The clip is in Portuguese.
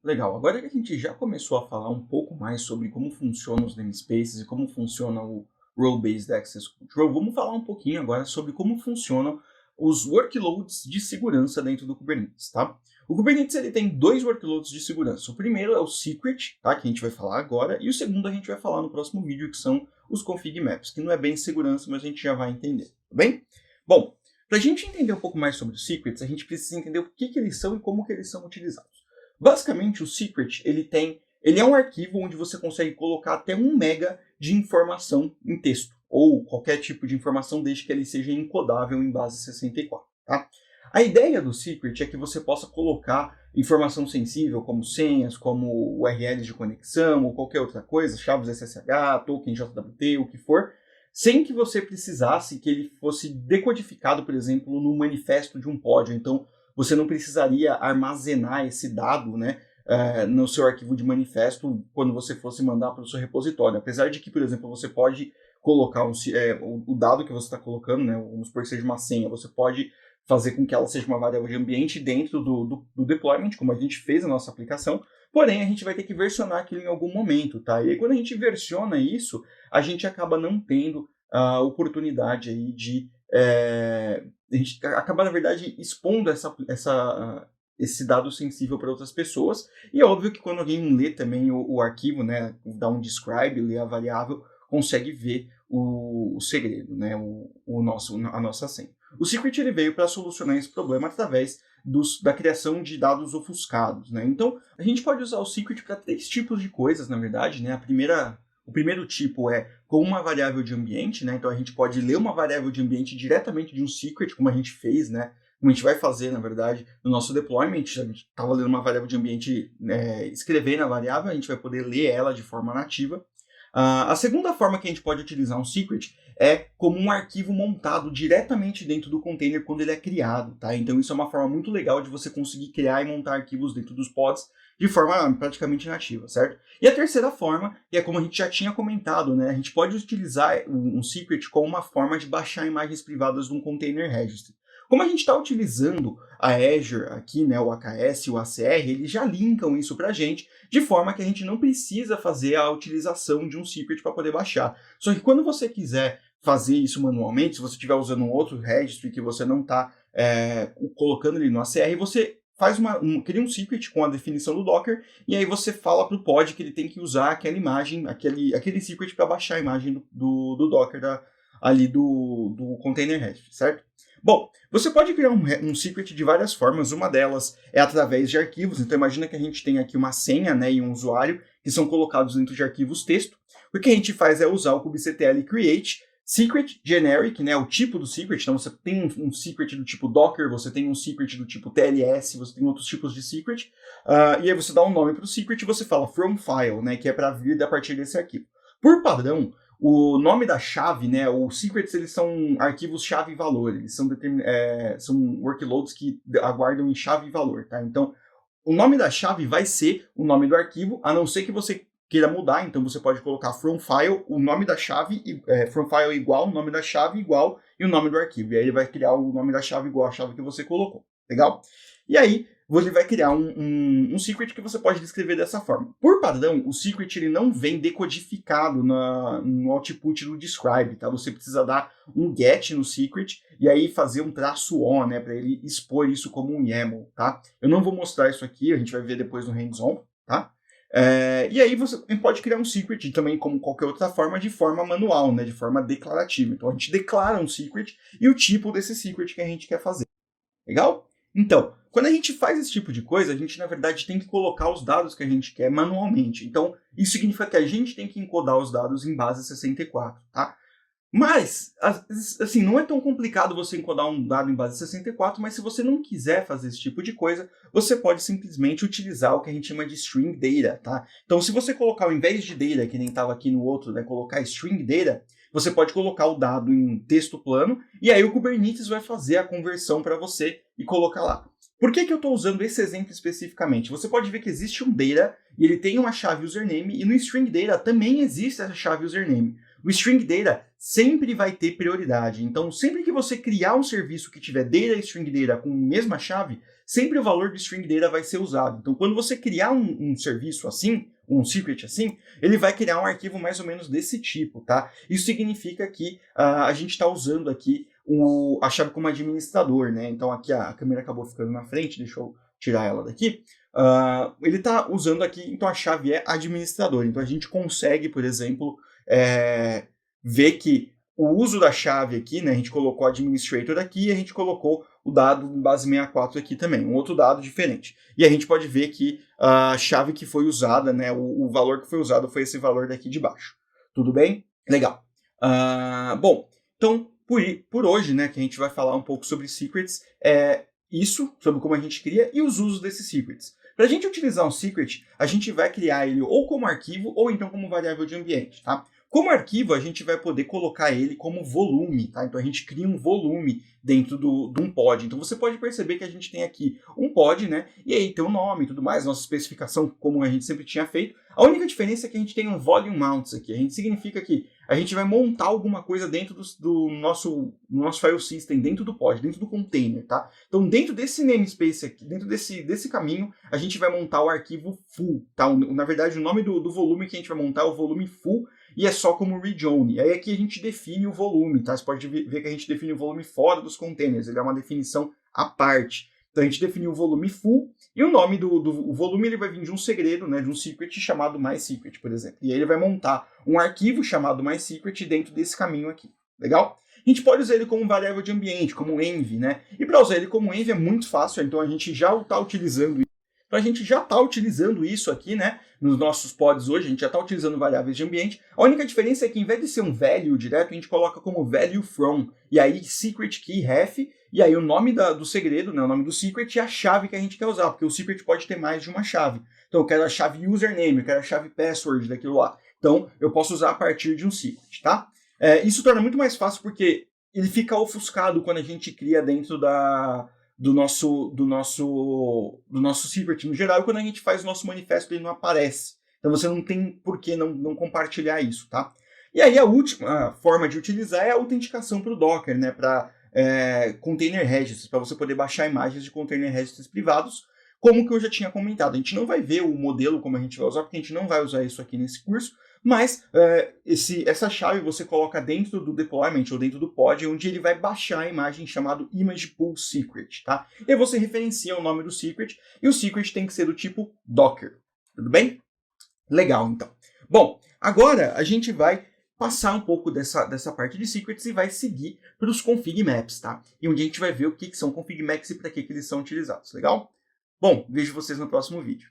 Legal, agora que a gente já começou a falar um pouco mais sobre como funcionam os namespaces e como funciona o Role-Based Access Control, vamos falar um pouquinho agora sobre como funcionam os workloads de segurança dentro do Kubernetes, tá? O Kubernetes ele tem dois workloads de segurança. O primeiro é o Secret, tá? Que a gente vai falar agora, e o segundo a gente vai falar no próximo vídeo, que são os Config Maps, que não é bem segurança, mas a gente já vai entender, tá bem? Bom, para a gente entender um pouco mais sobre os Secrets, a gente precisa entender o que eles são e como que eles são utilizados. Basicamente, o Secret, ele é um arquivo onde você consegue colocar até 1 mega de informação em texto, ou qualquer tipo de informação desde que ele seja encodável em base 64, tá? A ideia do Secret é que você possa colocar informação sensível, como senhas, como URLs de conexão, ou qualquer outra coisa, chaves SSH, token JWT, o que for, sem que você precisasse que ele fosse decodificado, por exemplo, no manifesto de um pod. Então, você não precisaria armazenar esse dado, né, no seu arquivo de manifesto quando você fosse mandar para o seu repositório. Apesar de que, por exemplo, você pode colocar o dado que você está colocando, né, vamos supor que seja uma senha, você pode fazer com que ela seja uma variável de ambiente dentro do deployment, como a gente fez na nossa aplicação, porém a gente vai ter que versionar aquilo em algum momento, tá? E aí, quando a gente versiona isso, a gente acaba não tendo a oportunidade aí de a gente acaba, na verdade, expondo esse dado sensível para outras pessoas. E é óbvio que quando alguém lê também o arquivo, né, dá um describe, lê a variável, consegue ver o segredo, né, a nossa senha. O Secret ele veio para solucionar esse problema através da criação de dados ofuscados, né? Então, a gente pode usar o Secret para 3 tipos de coisas, na verdade, né? O primeiro tipo é com uma variável de ambiente, né? Então a gente pode ler uma variável de ambiente diretamente de um secret, como a gente fez, né? Como a gente vai fazer, na verdade, no nosso deployment. A gente estava lendo uma variável de ambiente, escrever na variável, a gente vai poder ler ela de forma nativa. A segunda forma que a gente pode utilizar um secret é como um arquivo montado diretamente dentro do container quando ele é criado, tá? Então isso é uma forma muito legal de você conseguir criar e montar arquivos dentro dos pods de forma praticamente nativa, certo? E a terceira forma, que é como a gente já tinha comentado, né? A gente pode utilizar um secret como uma forma de baixar imagens privadas de um container registry. Como a gente está utilizando a Azure aqui, né, o AKS e o ACR, eles já linkam isso para a gente, de forma que a gente não precisa fazer a utilização de um secret para poder baixar. Só que quando você quiser fazer isso manualmente, se você estiver usando um outro registry que você não está colocando ele no ACR, você cria um secret com a definição do Docker, e aí você fala para o pod que ele tem que usar aquela imagem, aquele secret para baixar a imagem do Docker ali do container registry, certo? Bom, você pode criar um secret de várias formas. Uma delas é através de arquivos. Então imagina que a gente tem aqui uma senha, né, e um usuário que são colocados dentro de arquivos texto. O que a gente faz é usar o kubectl create secret generic, né, o tipo do secret. Então você tem um secret do tipo Docker, você tem um secret do tipo TLS, você tem outros tipos de secret. E aí você dá um nome para o secret e você fala from file, né, que é para vir a partir desse arquivo. Por padrão, o nome da chave, né, os secrets, eles são arquivos chave e valor, eles são workloads que aguardam em chave e valor, tá? Então, o nome da chave vai ser o nome do arquivo, a não ser que você queira mudar, então você pode colocar from file, o nome da chave, from file igual, o nome da chave igual e o nome do arquivo, e aí ele vai criar o nome da chave igual a chave que você colocou, legal? E aí, você vai criar um secret que você pode descrever dessa forma. Por padrão, o secret ele não vem decodificado no output do describe, tá? Você precisa dar um get no secret e aí fazer um -o, né, para ele expor isso como um YAML, tá? Eu não vou mostrar isso aqui, a gente vai ver depois no hands-on, tá? E aí você pode criar um secret também, como qualquer outra forma, de forma manual, né, de forma declarativa. Então a gente declara um secret e o tipo desse secret que a gente quer fazer. Legal? Então, quando a gente faz esse tipo de coisa, a gente, na verdade, tem que colocar os dados que a gente quer manualmente. Então, isso significa que a gente tem que encodar os dados em base 64, tá? Mas, assim, não é tão complicado você encodar um dado em base 64, mas se você não quiser fazer esse tipo de coisa, você pode simplesmente utilizar o que a gente chama de string data, tá? Então, se você colocar, ao invés de data, que nem estava aqui no outro, né, colocar string data, você pode colocar o dado em texto plano, e aí o Kubernetes vai fazer a conversão para você e colocar lá. Por que eu estou usando esse exemplo especificamente? Você pode ver que existe um data, e ele tem uma chave username, e no string data também existe essa chave username. O string data sempre vai ter prioridade. Então, sempre que você criar um serviço que tiver data e string data com a mesma chave, sempre o valor do string data vai ser usado. Então, quando você criar um serviço assim, um secret assim, ele vai criar um arquivo mais ou menos desse tipo, tá? Isso significa que a gente está usando aqui a chave como administrador, né? Então, aqui a câmera acabou ficando na frente, deixa eu tirar ela daqui. Ele está usando aqui, então a chave é administrador. Então, a gente consegue, por exemplo, ver que o uso da chave aqui, né, a gente colocou administrator aqui e a gente colocou o dado base 64 aqui também, um outro dado diferente. E a gente pode ver que a chave que foi usada, né, o valor que foi usado foi esse valor daqui de baixo. Tudo bem? Legal. Bom, então por hoje, né, que a gente vai falar um pouco sobre secrets, isso, sobre como a gente cria e os usos desses secrets. Para a gente utilizar um secret, a gente vai criar ele ou como arquivo ou então como variável de ambiente, tá? Como arquivo, a gente vai poder colocar ele como volume, tá? Então a gente cria um volume dentro de um pod. Então você pode perceber que a gente tem aqui um pod, né? E aí tem o nome e tudo mais, nossa especificação, como a gente sempre tinha feito. A única diferença é que a gente tem um volume mounts aqui. A gente significa que a gente vai montar alguma coisa dentro do nosso file system, dentro do pod, dentro do container, tá? Então dentro desse namespace aqui, dentro desse caminho, a gente vai montar o arquivo full, tá? Na verdade, o nome do volume que a gente vai montar é o volume full, e é só como read only. Aí aqui a gente define o volume, tá? Você pode ver que a gente define o volume fora dos containers, ele é uma definição à parte. Então a gente definiu o volume full, e o nome do volume ele vai vir de um segredo, né, de um secret chamado mySecret, por exemplo. E aí ele vai montar um arquivo chamado mySecret dentro desse caminho aqui. Legal? A gente pode usar ele como variável de ambiente, como env, né? E para usar ele como env é muito fácil, então a gente já está utilizando isso. Então a gente já está utilizando isso aqui, né? Nos nossos pods hoje, a gente já está utilizando variáveis de ambiente. A única diferença é que, em vez de ser um value direto, a gente coloca como value from. E aí, secret key ref, e aí o nome do segredo, né? O nome do secret e a chave que a gente quer usar, porque o secret pode ter mais de uma chave. Então eu quero a chave username, eu quero a chave password daquilo lá. Então eu posso usar a partir de um secret, tá? Isso torna muito mais fácil porque ele fica ofuscado quando a gente cria dentro do nosso secret no geral, e quando a gente faz o nosso manifesto ele não aparece. Então você não tem por que não compartilhar isso, tá? E aí a última forma de utilizar é a autenticação para o Docker, né? Para container registries, para você poder baixar imagens de container registries privados, como que eu já tinha comentado. A gente não vai ver o modelo como a gente vai usar, porque a gente não vai usar isso aqui nesse curso, mas essa chave você coloca dentro do deployment ou dentro do pod, onde ele vai baixar a imagem chamado image pool secret, tá? E aí você referencia o nome do secret, e o secret tem que ser do tipo Docker. Tudo bem? Legal, então. Bom, agora a gente vai passar um pouco dessa parte de secrets e vai seguir para os config maps, tá? E onde a gente vai ver o que são config maps e para que eles são utilizados, legal? Bom, vejo vocês no próximo vídeo.